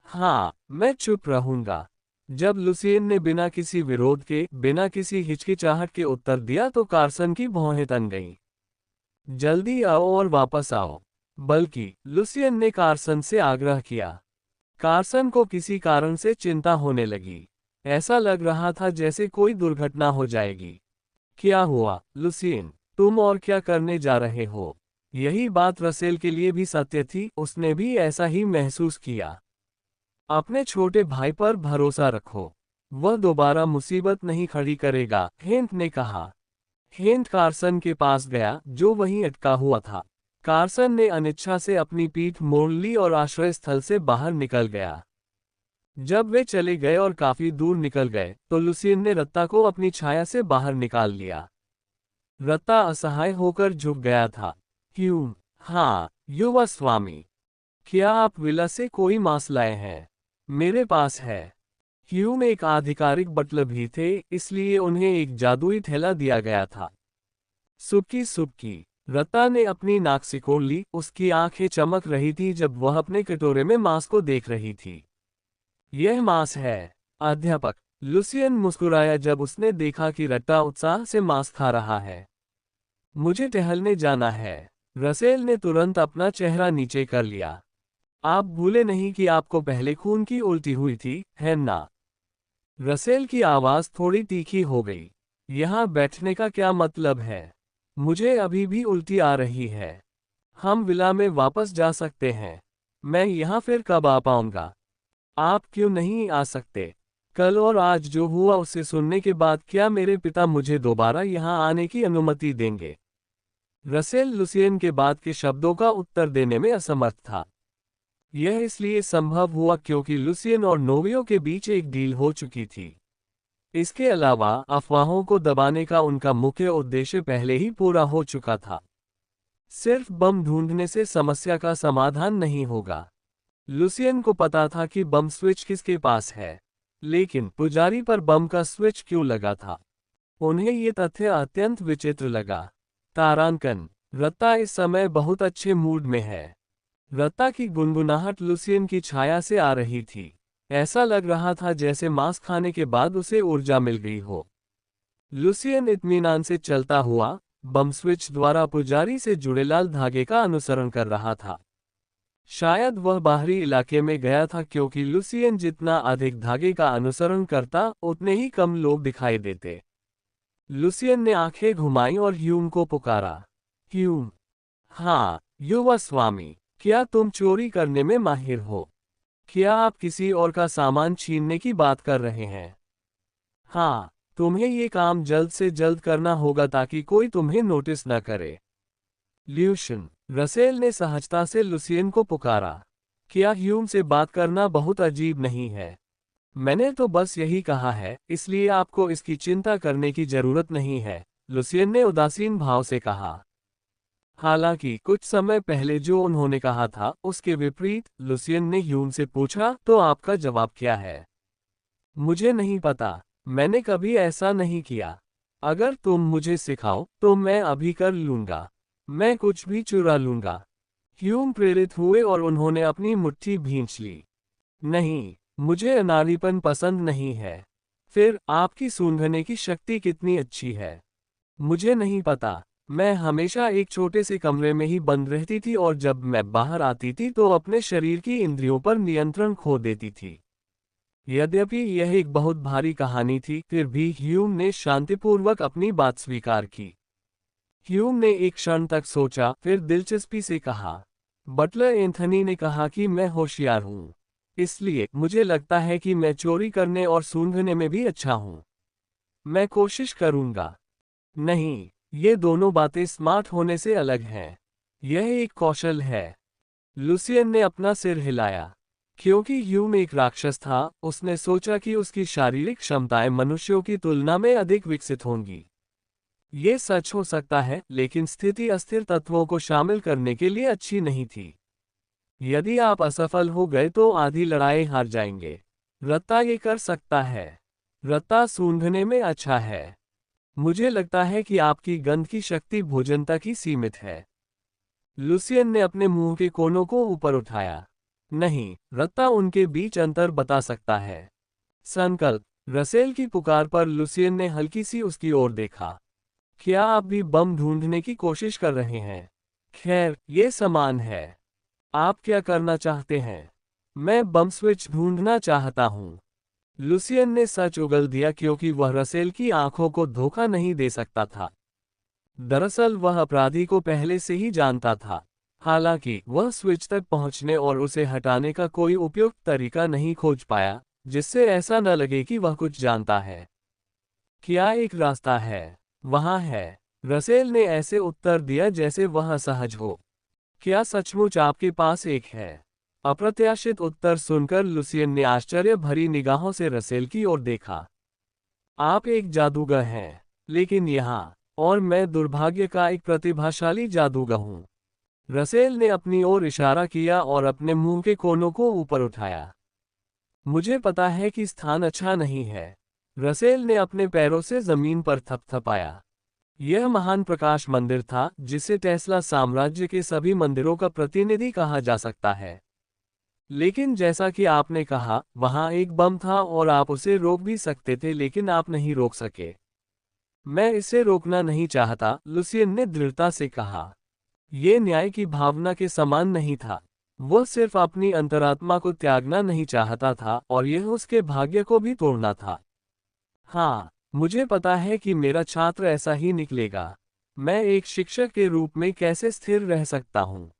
हाँ, मैं चुप रहूंगा। जब लुसियन ने बिना किसी विरोध के, बिना किसी हिचकिचाहट के उत्तर दिया तो कार्सन की भौहें तन गईं। जल्दी आओ और वापस आओ। बल्कि लुसियन ने कार्सन से आग्रह किया। कार्सन को किसी कारण से चिंता होने लगी। ऐसा लग रहा था जैसे कोई दुर्घटना हो जाएगी। क्या हुआ, लुसियन? तुम और क्या करने जा रहे हो? यही बात रसेल के लिए भी सत्य थी, उसने भी ऐसा ही महसूस किया। अपने छोटे भाई पर भरोसा रखो। वह दोबारा मुसीबत नहीं खड़ी करेगा, हेंट ने कहा। हेंट कार्सन के पास गया, जो वहीं अटका हुआ था। कार्सन ने अनिच्छा से अपनी पीठ मोड़ ली और आश्रय स्थल से बाहर निकल गया। जब वे चले गए और काफी दूर निकल गए, तो लुसियन ने रत्ता को अपनी छाया से बाहर निकाल लिया। रत्ता असहाय होकर झुक गया था। क्यों? हाँ, युवा स्वामी। क्या आप विला से कोई मांस लाए हैं? मेरे पास है। ह्यूम एक आधिकारिक बटलर भी थे, इसलिए उन्हें एक जादुई थैला दिया गया था। सुबकी सुबकी। रत्ता ने अपनी नाक सिकोड़ ली, उसकी आंखें चमक रही थी जब वह अपने कटोरे में मांस को देख रही थी। यह मांस है, अध्यापक। लुसियन मुस्कुराया जब उसने देखा कि रत्ता उत्साह से मांस खा रहा है। मुझे टहलने जाना है। रसेल ने तुरंत अपना चेहरा नीचे कर लिया। आप भूले नहीं कि आपको पहले खून की उल्टी हुई थी, है ना? रसेल की आवाज थोड़ी तीखी हो गई। यहाँ बैठने का क्या मतलब है? मुझे अभी भी उल्टी आ रही है। हम विला में वापस जा सकते हैं। मैं यहाँ फिर कब आ पाऊंगा? आप क्यों नहीं आ सकते? कल और आज जो हुआ उसे सुनने के बाद क्या मेरे पिता मुझे दोबारा यहाँ आने की अनुमति देंगे? रसेल लुसियन के बाद के शब्दों का उत्तर देने में असमर्थ था। यह इसलिए संभव हुआ क्योंकि लुसियन और नोवियो के बीच एक डील हो चुकी थी। इसके अलावा अफवाहों को दबाने का उनका मुख्य उद्देश्य पहले ही पूरा हो चुका था। सिर्फ बम ढूंढने से समस्या का समाधान नहीं होगा। लुसियन को पता था कि बम स्विच किसके पास है, लेकिन पुजारी पर बम का स्विच क्यों लगा था। उन्हें ये तथ्य अत्यंत विचित्र लगा। तारांकन, रत्ता इस समय बहुत अच्छे मूड में है। रत्ता की गुनगुनाहट लुसियन की छाया से आ रही थी। ऐसा लग रहा था जैसे मांस खाने के बाद उसे ऊर्जा मिल गई हो। लुसियन इत्मीनान से चलता हुआ बम स्विच द्वारा पुजारी से जुड़े लाल धागे का अनुसरण कर रहा था। शायद वह बाहरी इलाके में गया था क्योंकि लुसियन जितना अधिक धागे का अनुसरण करता उतने ही कम लोग दिखाई देते। लुसियन ने आंखें घुमाई और ह्यूम को पुकारा। ह्यूम। हाँ, युवा स्वामी, क्या तुम चोरी करने में माहिर हो? क्या आप किसी और का सामान छीनने की बात कर रहे हैं? हाँ, तुम्हें ये काम जल्द से जल्द करना होगा ताकि कोई तुम्हें नोटिस न करे। ल्यूशन, रसेल ने सहजता से लुसियन को पुकारा। क्या ह्यूम से बात करना बहुत अजीब नहीं है? मैंने तो बस यही कहा है, इसलिए आपको इसकी चिंता करने की जरूरत नहीं है, लुसियन ने उदासीन भाव से कहा। हालांकि कुछ समय पहले जो उन्होंने कहा था उसके विपरीत, लुसियन ने ह्यूम से पूछा, तो आपका जवाब क्या है? मुझे नहीं पता, मैंने कभी ऐसा नहीं किया। अगर तुम मुझे सिखाओ तो मैं अभी कर लूंगा। मैं कुछ भी चुरा लूंगा। ह्यूम प्रेरित हुए और उन्होंने अपनी मुट्ठी भींच ली। नहीं, मुझे अनाड़ीपन पसंद नहीं है। फिर आपकी सूंघने की शक्ति कितनी अच्छी है? मुझे नहीं पता। मैं हमेशा एक छोटे से कमरे में ही बंद रहती थी और जब मैं बाहर आती थी तो अपने शरीर की इंद्रियों पर नियंत्रण खो देती थी। यद्यपि यह एक बहुत भारी कहानी थी, फिर भी ह्यूम ने शांतिपूर्वक अपनी बात स्वीकार की। ह्यूम ने एक क्षण तक सोचा, फिर दिलचस्पी से कहा, बटलर एंथनी ने कहा कि मैं होशियार हूँ, इसलिए मुझे लगता है कि मैं चोरी करने और सूंघने में भी अच्छा हूँ। मैं कोशिश करूँगा। नहीं, ये दोनों बातें स्मार्ट होने से अलग हैं। यह एक कौशल है। लुसियन ने अपना सिर हिलाया। क्योंकि ह्यूम एक राक्षस था, उसने सोचा कि उसकी शारीरिक क्षमताएं मनुष्यों की तुलना में अधिक विकसित होंगी। ये सच हो सकता है, लेकिन स्थिति अस्थिर तत्वों को शामिल करने के लिए अच्छी नहीं थी। यदि आप असफल हो गए तो आधी लड़ाई हार जाएंगे। रत्ता ये कर सकता है। रत्ता सूंघने में अच्छा है। मुझे लगता है कि आपकी गंध की शक्ति भोजन तक ही सीमित है। लुसियन ने अपने मुंह के कोनों को ऊपर उठाया। नहीं, रत्ता उनके बीच अंतर बता सकता है। संकल्प। रसेल की पुकार पर लुसियन ने हल्की सी उसकी ओर देखा। क्या आप भी बम ढूंढने की कोशिश कर रहे हैं? खैर, ये समान है। आप क्या करना चाहते हैं? मैं बम स्विच ढूंढना चाहता हूँ। लुसियन ने सच उगल दिया क्योंकि वह रसेल की आंखों को धोखा नहीं दे सकता था। दरअसल वह अपराधी को पहले से ही जानता था। हालांकि वह स्विच तक पहुंचने और उसे हटाने का कोई उपयुक्त तरीका नहीं खोज पाया, जिससे ऐसा न लगे कि वह कुछ जानता है। क्या एक रास्ता है? वहां है। रसेल ने ऐसे उत्तर दिया जैसे वह असहज हो। क्या सचमुच आपके पास एक है? अप्रत्याशित उत्तर सुनकर लुसियन ने आश्चर्य भरी निगाहों से रसेल की ओर देखा। आप एक जादूगर हैं, लेकिन यहाँ, और मैं दुर्भाग्य का एक प्रतिभाशाली जादूगर हूँ। रसेल ने अपनी ओर इशारा किया और अपने मुंह के कोनों को ऊपर उठाया। मुझे पता है कि स्थान अच्छा नहीं है। रसेल ने अपने पैरों से जमीन पर थपथपाया। यह महान प्रकाश मंदिर था, जिसे टेस्ला साम्राज्य के सभी मंदिरों का प्रतिनिधि कहा जा सकता है। लेकिन जैसा कि आपने कहा, वहां एक बम था और आप उसे रोक भी सकते थे, लेकिन आप नहीं रोक सके। मैं इसे रोकना नहीं चाहता, लुसियन ने दृढ़ता से कहा। यह न्याय की भावना के समान नहीं था। वह सिर्फ अपनी अंतरात्मा को त्यागना नहीं चाहता था और यह उसके भाग्य को भी तोड़ना था। हाँ, मुझे पता है कि मेरा छात्र ऐसा ही निकलेगा। मैं एक शिक्षक के रूप में कैसे स्थिर रह सकता हूँ?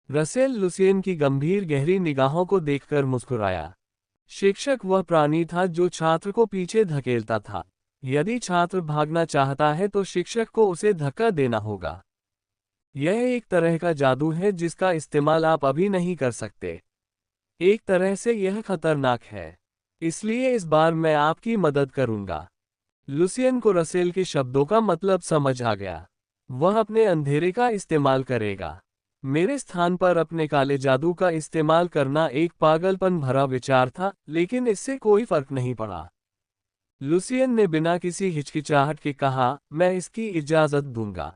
रसेल लुसियन की गंभीर गहरी निगाहों को देखकर मुस्कुराया। शिक्षक वह प्राणी था जो छात्र को पीछे धकेलता था। यदि छात्र भागना चाहता है तो शिक्षक को उसे धक्का देना होगा। यह एक तरह का जादू है जिसका इस्तेमाल आप अभी नहीं कर सकते। एक तरह से यह खतरनाक है। इसलिए इस बार मैं आपकी मदद करूंगा। लुसियन को रसेल के शब्दों का मतलब समझ आ गया। वह अपने अंधेरे का इस्तेमाल करेगा। मेरे स्थान पर अपने काले जादू का इस्तेमाल करना एक पागलपन भरा विचार था, लेकिन इससे कोई फर्क नहीं पड़ा। लुसियन ने बिना किसी हिचकिचाहट के कहा, मैं इसकी इजाजत दूंगा।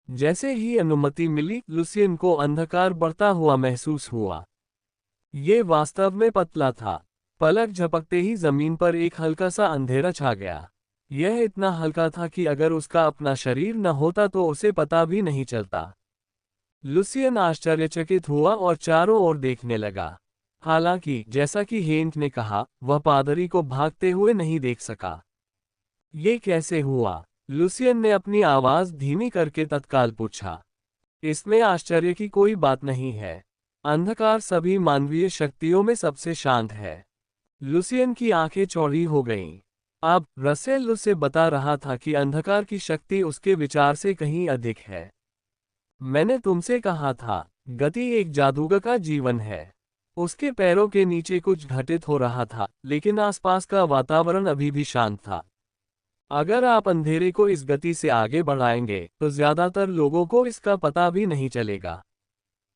जैसे ही अनुमति मिली, लुसियन को अंधकार बढ़ता हुआ महसूस हुआ। ये वास्तव में पतला था। पलक झपकते ही जमीन पर एक हल्का सा अंधेरा छा गया। यह इतना हल्का था कि अगर उसका अपना शरीर न होता तो उसे पता भी नहीं चलता। लुसियन आश्चर्यचकित हुआ और चारों ओर देखने लगा। हालांकि जैसा कि हेंक ने कहा, वह पादरी को भागते हुए नहीं देख सका। ये कैसे हुआ? लुसियन ने अपनी आवाज धीमी करके तत्काल पूछा। इसमें आश्चर्य की कोई बात नहीं है। अंधकार सभी मानवीय शक्तियों में सबसे शांत है। लुसियन की आंखें चौड़ी हो गईं। अब रसेल उसे बता रहा था कि अंधकार की शक्ति उसके विचार से कहीं अधिक है। मैंने तुमसे कहा था, गति एक जादूगर का जीवन है। उसके पैरों के नीचे कुछ घटित हो रहा था, लेकिन आसपास का वातावरण अभी भी शांत था। अगर आप अंधेरे को इस गति से आगे बढ़ाएंगे, तो ज्यादातर लोगों को इसका पता भी नहीं चलेगा।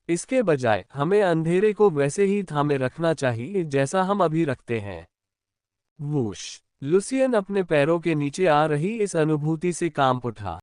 इसके बजाय हमें अंधेरे को वैसे ही थामे रखना चाहिए जैसा हम अभी रखते हैं। वूश! लुसियन अपने पैरों के नीचे आ रही इस अनुभूति से कांप उठा।